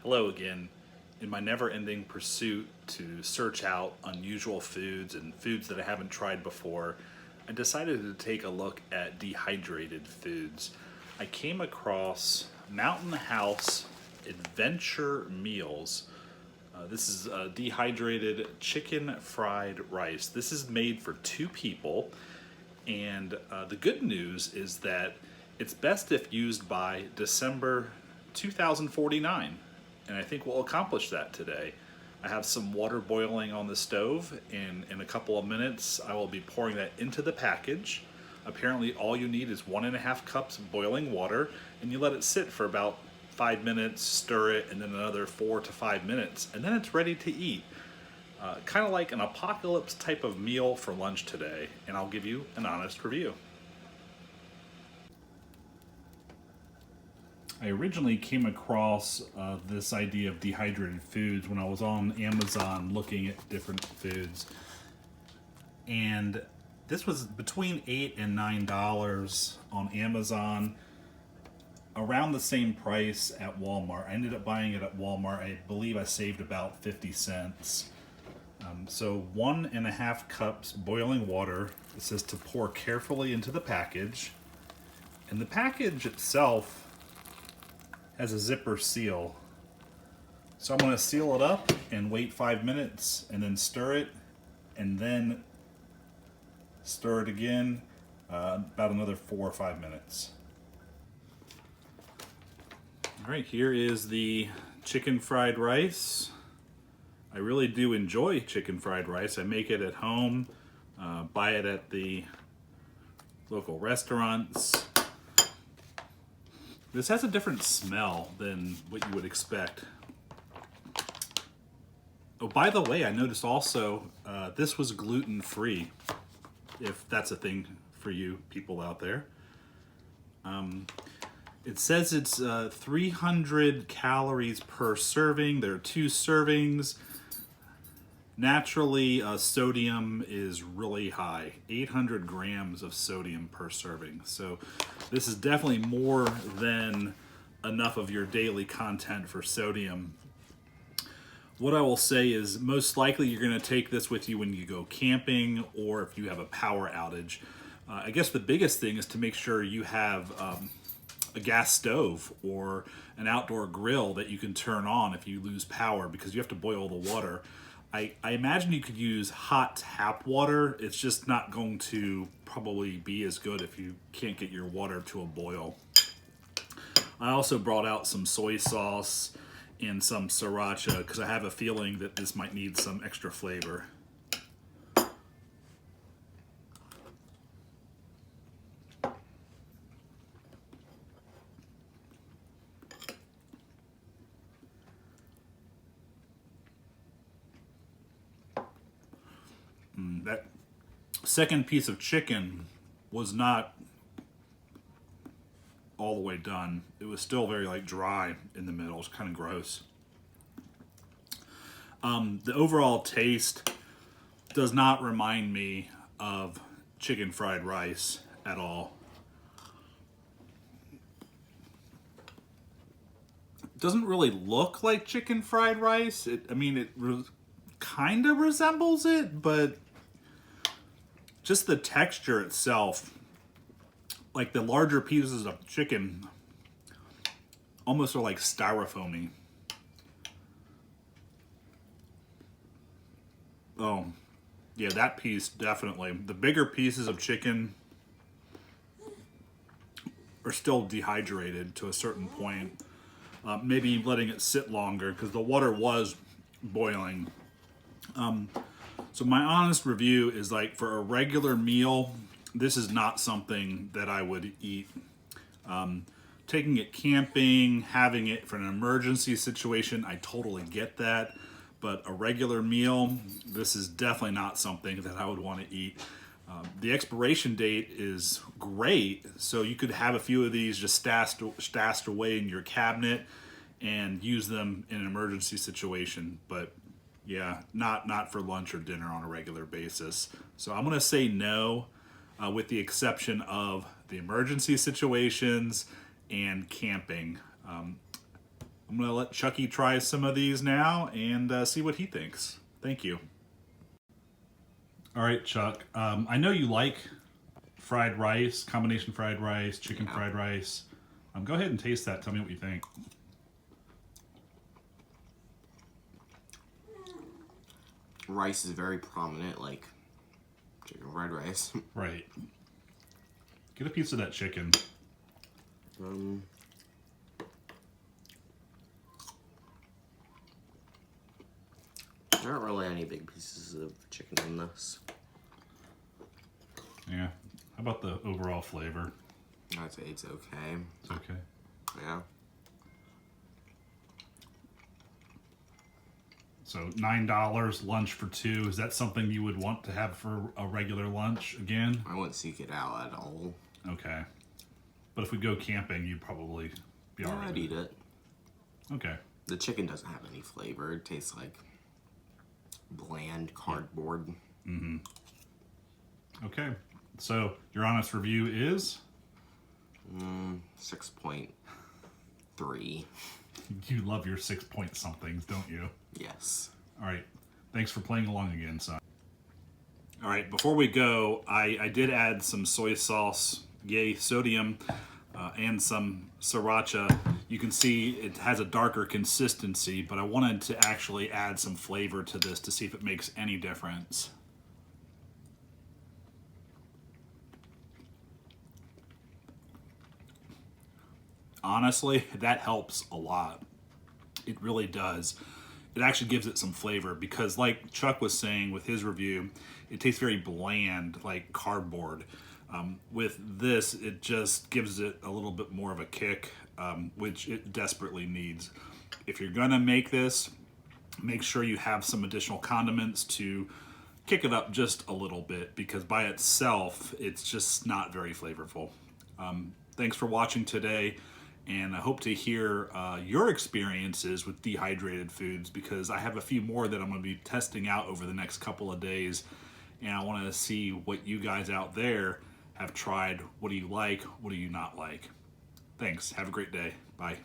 Hello again. In my never-ending pursuit to search out unusual foods and foods that I haven't tried before, I decided to take a look at dehydrated foods. I came across Mountain House Adventure Meals. This is dehydrated chicken fried rice. This is made for two people, and the good news is that it's best if used by December 2049, and I think we'll accomplish that today. I have some water boiling on the stove, and in a couple of minutes I will be pouring that into the package. Apparently all you need is 1.5 cups of boiling water, and you let it sit for about 5 minutes, stir it, and then another 4 to 5 minutes, and then it's ready to eat. Kind of like an apocalypse type of meal for lunch today, and I'll give you an honest review. I originally came across this idea of dehydrated foods when I was on Amazon looking at different foods, and this was between $8 and $9 on Amazon, around the same price at Walmart. I ended up buying it at Walmart. I believe I saved about 50 cents. So 1.5 cups boiling water. It says to pour carefully into the package. And the package itself has a zipper seal. So I'm going to seal it up and wait 5 minutes and then stir it and then stir it again about another 4 or 5 minutes. All right, here is the chicken fried rice. I really do enjoy chicken fried rice. I make it at home, buy it at the local restaurants. This has a different smell than what you would expect. Oh, by the way, I noticed also this was gluten-free, if that's a thing for you people out there. It says it's 300 calories per serving. There are 2 servings. Naturally, sodium is really high, 800 grams of sodium per serving. So this is definitely more than enough of your daily content for sodium. What I will say is most likely you're going to take this with you when you go camping or if you have a power outage. I guess the biggest thing is to make sure you have a gas stove or an outdoor grill that you can turn on if you lose power, because you have to boil the water. I imagine you could use hot tap water. It's just not going to probably be as good if you can't get your water to a boil. I also brought out some soy sauce and some sriracha because I have a feeling that this might need some extra flavor. That second piece of chicken was not all the way done. It was still very dry in the middle. It's kind of gross. The overall taste does not remind me of chicken fried rice at all. It doesn't really look like chicken fried rice. It kind of resembles it, but just the texture itself, like the larger pieces of chicken, almost are like styrofoamy. Oh, yeah, that piece definitely. The bigger pieces of chicken are still dehydrated to a certain point. Maybe letting it sit longer because the water was boiling. So my honest review is for a regular meal, this is not something that I would eat. Taking it camping, having it for an emergency situation, I totally get that. But a regular meal, this is definitely not something that I would want to eat. The expiration date is great, so you could have a few of these just stashed away in your cabinet and use them in an emergency situation. But yeah, not for lunch or dinner on a regular basis. So I'm gonna say no, with the exception of the emergency situations and camping. I'm I'm going to let Chucky try some of these now and see what he thinks. Thank you. All right, Chuck. I know you like fried rice, combination fried rice, chicken fried rice. Go ahead and taste that. Tell me what you think. Rice is very prominent, like chicken fried rice. Right. Get a piece of that chicken. There aren't really any big pieces of chicken in this. Yeah. How about the overall flavor? I'd say it's okay. It's okay. Yeah. So $9 lunch for two. Is that something you would want to have for a regular lunch again? I wouldn't seek it out at all. Okay. But if we go camping, you'd probably be all right. I'd eat it. Okay. The chicken doesn't have any flavor. It tastes like bland cardboard. Mm-hmm. Okay. So your honest review is? 6.3. You love your 6 point somethings, don't you? Yes. All right. Thanks for playing along again, son. All right. Before we go, I did add some soy sauce, yay, sodium, and some sriracha. You can see it has a darker consistency, but I wanted to actually add some flavor to this to see if it makes any difference. Honestly, that helps a lot. It really does. It actually gives it some flavor because, like Chuck was saying with his review, it tastes very bland, like cardboard. With this, it just gives it a little bit more of a kick, which it desperately needs. If you're gonna make this, make sure you have some additional condiments to kick it up just a little bit, because by itself, it's just not very flavorful. Thanks for watching today, and I hope to hear your experiences with dehydrated foods, because I have a few more that I'm going to be testing out over the next couple of days, and I want to see what you guys out there have tried. What do you like? What do you not like? Thanks. Have a great day. Bye.